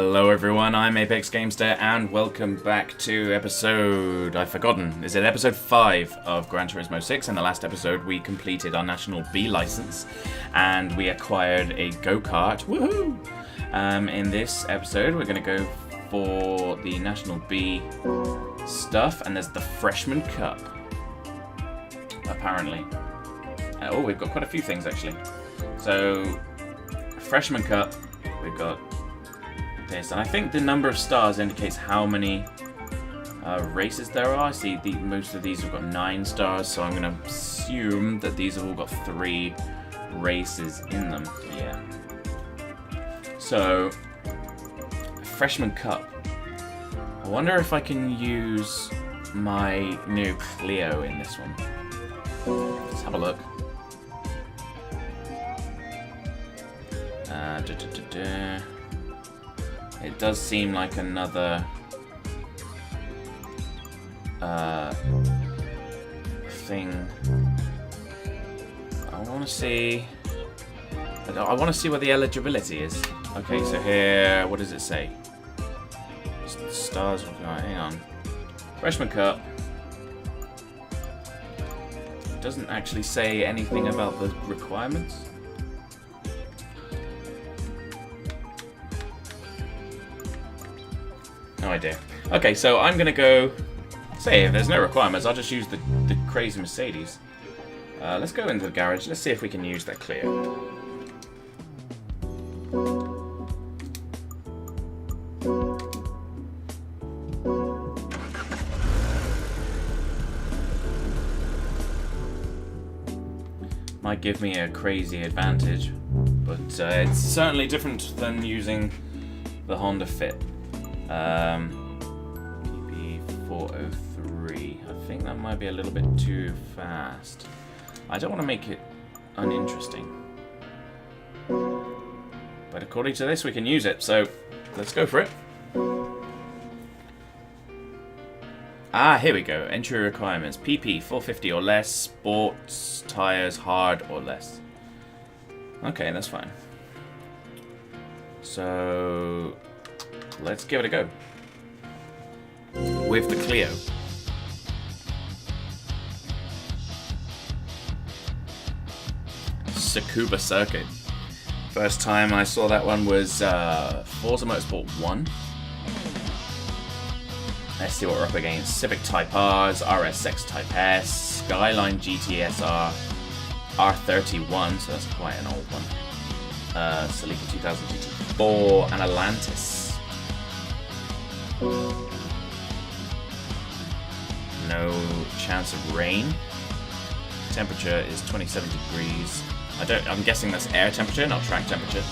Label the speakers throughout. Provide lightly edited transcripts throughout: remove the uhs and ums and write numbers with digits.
Speaker 1: Hello everyone, I'm Apex Gamester and welcome back to episode... I've forgotten. Is it episode 5 of Gran Turismo 6? In the last episode we completed our National B license and we acquired a go-kart. Woohoo! In this episode we're going to go for the National B stuff, and there's the Freshman Cup. Apparently. Oh, we've got quite a few things actually. So, Freshman Cup, we've got this, and I think the number of stars indicates how many races there are. I see most of these have got 9 stars, so I'm going to assume that these have all got 3 races in them. Yeah. So, Freshman Cup. I wonder if I can use my new CLIO in this one. Let's have a look. It does seem like another thing. I want to see. I want to see what the eligibility is. Okay, so here, what does it say? Stars. Hang on. Freshman Cup. It doesn't actually say anything about the requirements. No idea. Okay, so I'm gonna go. Say if there's no requirements, I'll just use the crazy Mercedes. Let's go into the garage. Let's see if we can use that CLIO. Might give me a crazy advantage, but it's certainly different than using the Honda Fit. PP403. I think that might be a little bit too fast. I don't want to make it uninteresting. But according to this, we can use it, so let's go for it. Ah, here we go. Entry requirements. PP 450 or less. Sports tires hard or less. Okay, that's fine. So let's give it a go. With the CLIO. Tsukuba Circuit. First time I saw that one was Forza Motorsport 1. Let's see what we're up against. Civic Type Rs, RSX Type S, Skyline GTSR, R31, so that's quite an old one. Celica 2000 GT4, and Atlantis. No chance of rain. Temperature is 27 degrees. I'm guessing that's air temperature, not track temperature.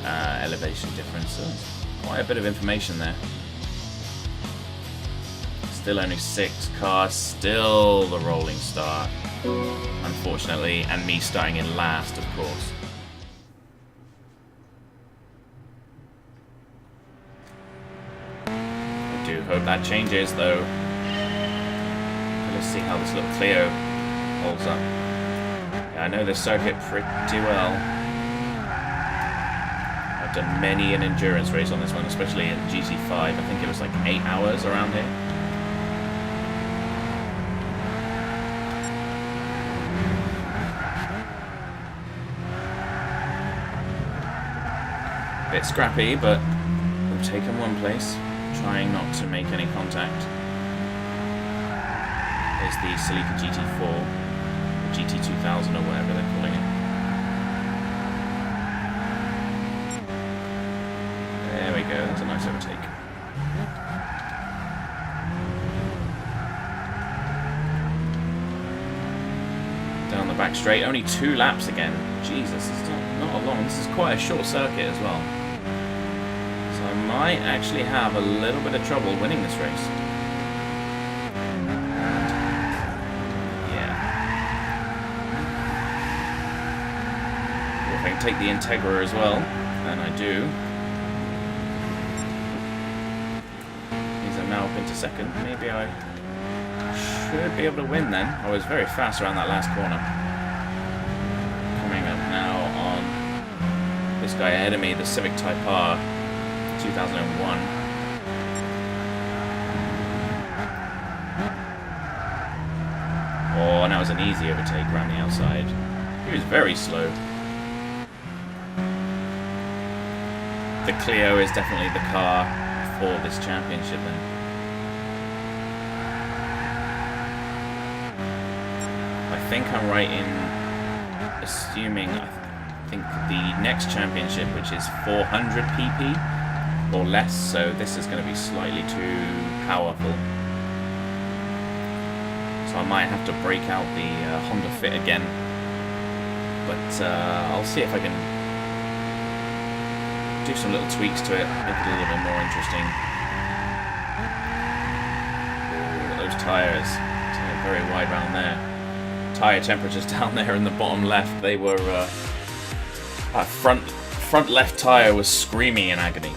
Speaker 1: Elevation differences. Quite a bit of information there. Still only 6 cars. Still the rolling start, unfortunately, and me starting in last, of course. I do hope that changes, though. Let's see how this little CLIO holds up. Yeah, I know this circuit pretty well. I've done many an endurance race on this one, especially in GT5. I think it was like 8 hours around here. Bit scrappy, but we've taken one place, trying not to make any contact. There's the Celica GT4, the GT2000 or whatever they're calling it. There we go, that's a nice overtake. Down the back straight, only 2 laps again. Jesus, it's not a long, this is quite a short circuit as well. So I might actually have a little bit of trouble winning this race. If I can take the Integra as well, and I do. Means I'm now up into second. Maybe I should be able to win then. I was very fast around that last corner. Coming up now on this guy ahead of me, the Civic Type R. 2001. Oh, and that was an easy overtake around the outside. He was very slow. The CLIO is definitely the car for this championship then. I think I'm right in assuming, I think the next championship, which is 400 pp or less, so this is going to be slightly too powerful. So I might have to break out the Honda Fit again, but I'll see if I can do some little tweaks to it, make it a little bit more interesting. Ooh, those tyres, it's very wide round there. Tyre temperatures down there in the bottom left, they were front left tyre was screaming in agony.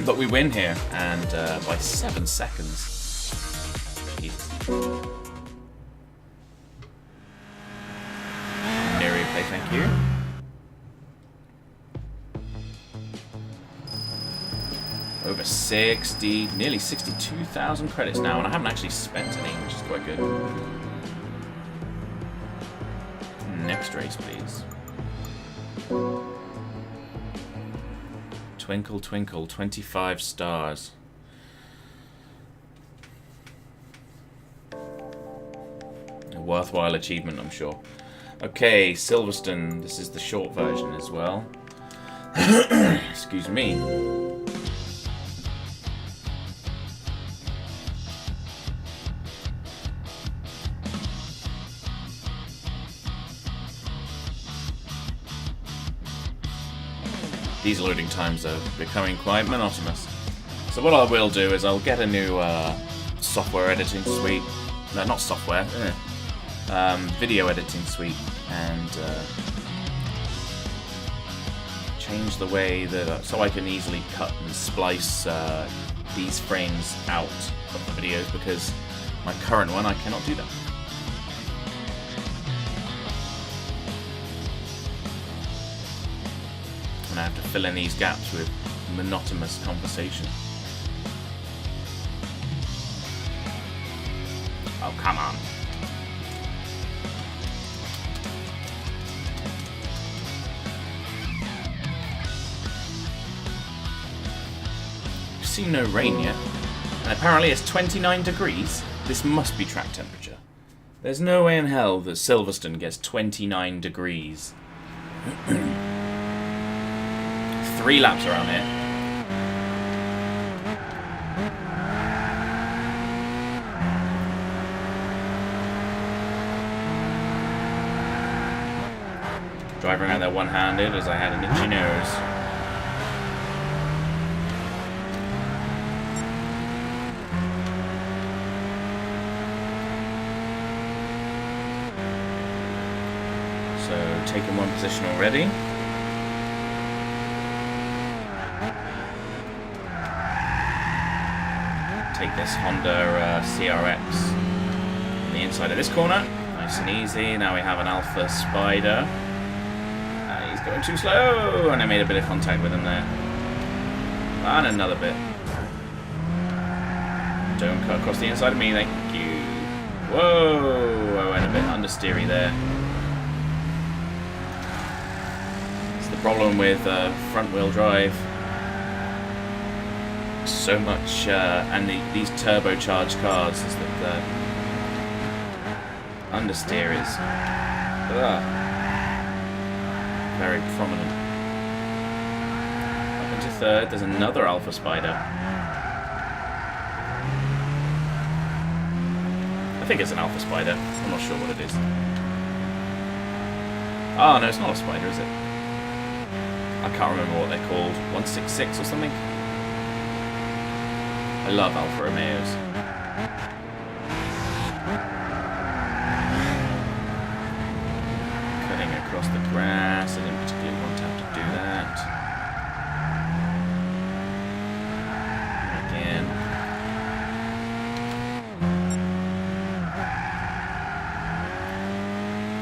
Speaker 1: But we win here, and by 7 seconds. Jeez. Near replay, thank you. Over 60, nearly 62,000 credits now, and I haven't actually spent any, which is quite good. Next race, please. Twinkle, twinkle, 25 stars. A worthwhile achievement, I'm sure. Okay, Silverstone. This is the short version as well. Excuse me. These loading times are becoming quite monotonous. So what I will do is I'll get a new software editing suite. No, not software. Video editing suite, and change the way that so I can easily cut and splice these frames out of the videos, because my current one I cannot do that. And I have to fill in these gaps with monotonous conversation. Oh, come on. We've seen no rain yet, and apparently it's 29 degrees. This must be track temperature. There's no way in hell that Silverstone gets 29 degrees. 3 laps around here. Driving around there one-handed as I had an itchy nose. So, taking one position already. Take this Honda CRX on the inside of this corner. Nice and easy. Now we have an Alpha Spider. He's going too slow, and I made a bit of contact with him there. And another bit. Don't cut across the inside of me, thank you. Whoa, I went a bit understeery there. It's the problem with front-wheel drive. So much, and these turbocharged cars is that the understeer is very prominent. Up into third, there's another Alpha Spider. I think it's an Alpha Spider. I'm not sure what it is. Oh no, it's not a Spider, is it? I can't remember what they're called. 166 or something? I love Alfa Romeos. Cutting across the grass, I didn't particularly want to have to do that. Again.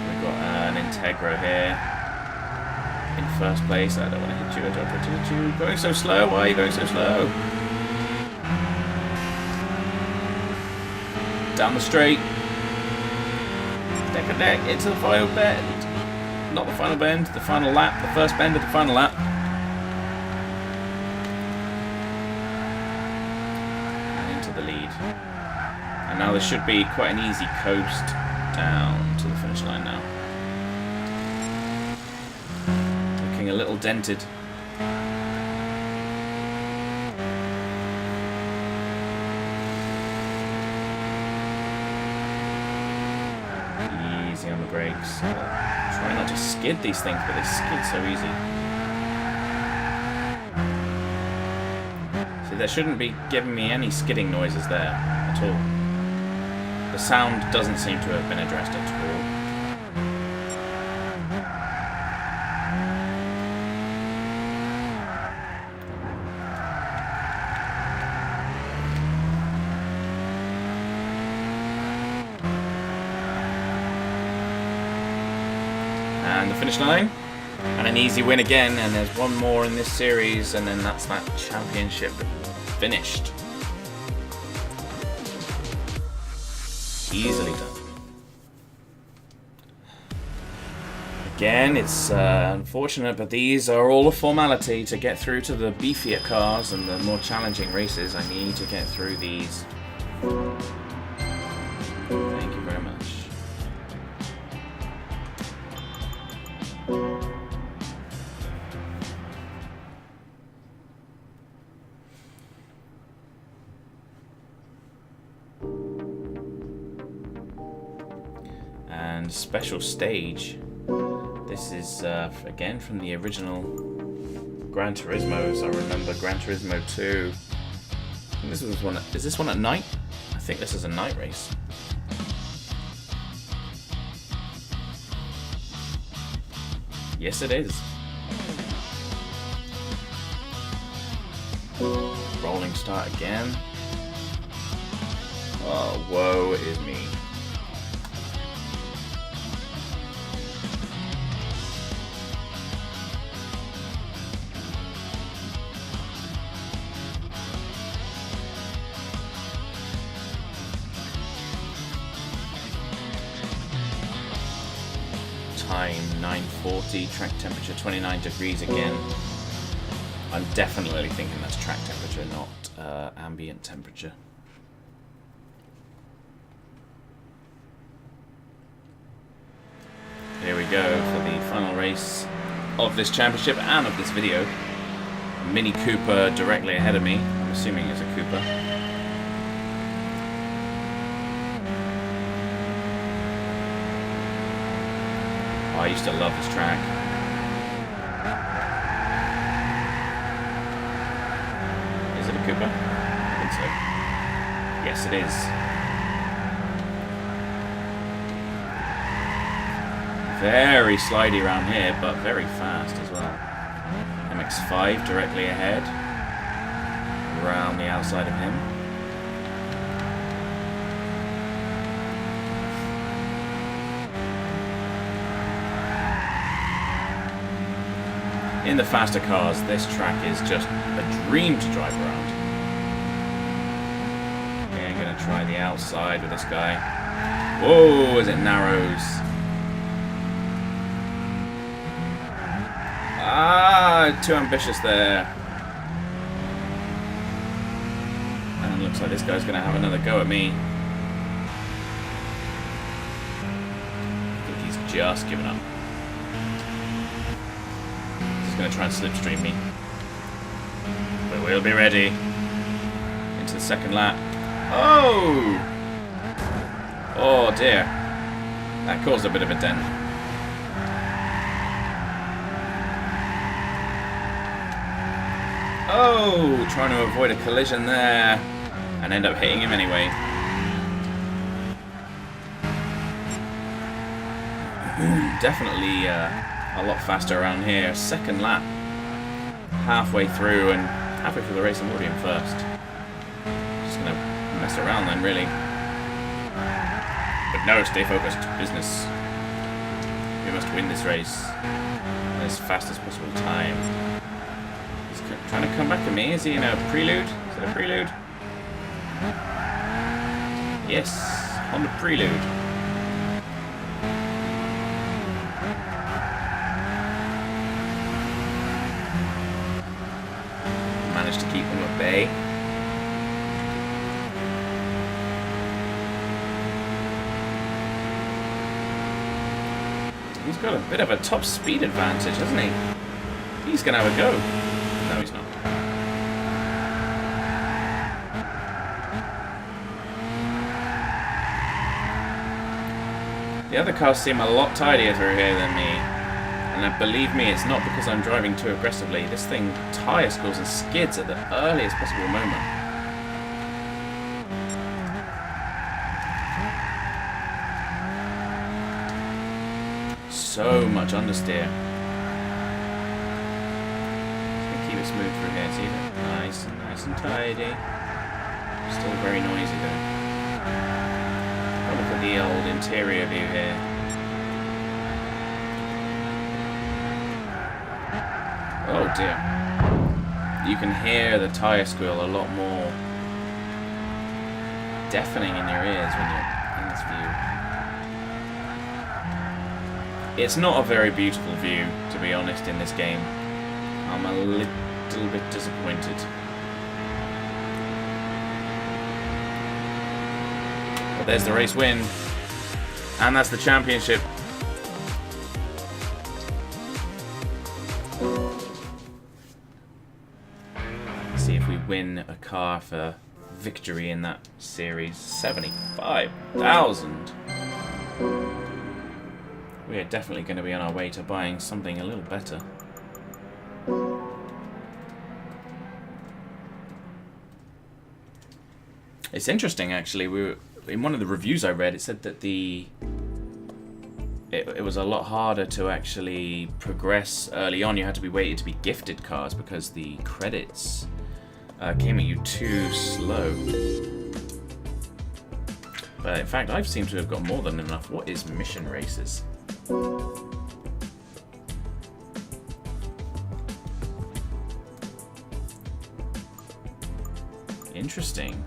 Speaker 1: We've got an Integra here. in first place. I don't want to hit you. I don't want to hit you. Going so slow. Why are you going so slow? Down the straight. Neck and neck into the final bend. Not the final bend, the final lap. The first bend of the final lap. And into the lead. And now this should be quite an easy coast down to the finish line now. Looking a little dented. Easy on the brakes. Try not to skid these things, but they skid so easy. See, there shouldn't be giving me any skidding noises there at all. The sound doesn't seem to have been addressed at all. And the finish line, and an easy win again, and there's one more in this series, and then that's that championship finished. Easily done. Again, it's unfortunate, but these are all a formality to get through to the beefier cars and the more challenging races. I need to get through these. Thank you very much. And special stage. This is again from the original Gran Turismos. I remember Gran Turismo 2. I think this was one. Is this one at night? I think this is a night race. Yes, it is. Rolling start again. Oh, woe is me. Time 9:40, track temperature 29 degrees again. I'm definitely thinking that's track temperature, not ambient temperature. Here we go for the final race of this championship and of this video. Mini Cooper directly ahead of me. I'm assuming it's a Cooper. Oh, I used to love this track. Is it a Cooper? I think so. Yes, it is. Very slidey around here, but very fast as well. MX-5 directly ahead. Around the outside of him. In the faster cars, this track is just a dream to drive around. Okay, I'm going to try the outside with this guy. Whoa, as it narrows. Ah, too ambitious there. And it looks like this guy's going to have another go at me. I think he's just given up. Going to try and slipstream me, but we'll be ready into the second lap. Oh dear, that caused a bit of a dent. Oh, trying to avoid a collision there and end up hitting him anyway. Definitely a lot faster around here. Second lap, halfway through the race. I'm already in first. Just gonna mess around then, really. But no, stay focused. Business. We must win this race. as fast as possible time. He's trying to come back at me. Is he in a prelude? Is it a prelude? Yes, on the prelude. Managed to keep him at bay. He's got a bit of a top speed advantage, hasn't he? He's going to have a go. No, he's not. The other cars seem a lot tidier through here than me. And believe me, it's not because I'm driving too aggressively. This thing tyre scores and skids at the earliest possible moment. So much understeer. Just keep it smooth through here, see that? Nice and tidy. Still very noisy though. I'll look at the old interior view here. Oh dear. You can hear the tyre squeal a lot more deafening in your ears when you're in this view. It's not a very beautiful view, to be honest, in this game. I'm a little bit disappointed. But there's the race win. And that's the championship. Let's see if we win a car for victory in that series. 75,000. We are definitely going to be on our way to buying something a little better. It's interesting, actually. We were, in one of the reviews I read, it said that it was a lot harder to actually progress early on. You had to be waited to be gifted cars because the credits came at you too slow. But in fact, I seem to have got more than enough. What is mission races? Interesting.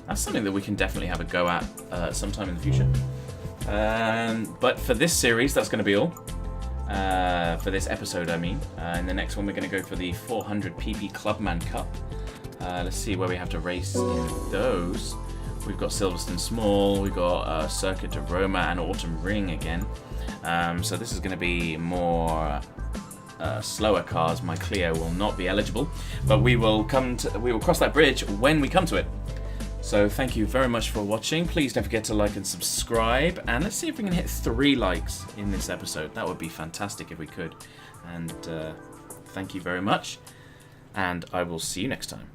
Speaker 1: That's something that we can definitely have a go at sometime in the future. But for this series, that's going to be all. For this episode, I mean. In the next one, we're going to go for the 400 PP Clubman Cup. Let's see where we have to race in those. We've got Silverstone Small, we've got Circuit de Roma and Autumn Ring again. So this is going to be more slower cars. My Clio will not be eligible, but we will cross that bridge when we come to it. So thank you very much for watching. Please don't forget to like and subscribe, and let's see if we can hit 3 likes in this episode. That would be fantastic if we could. And thank you very much, and I will see you next time.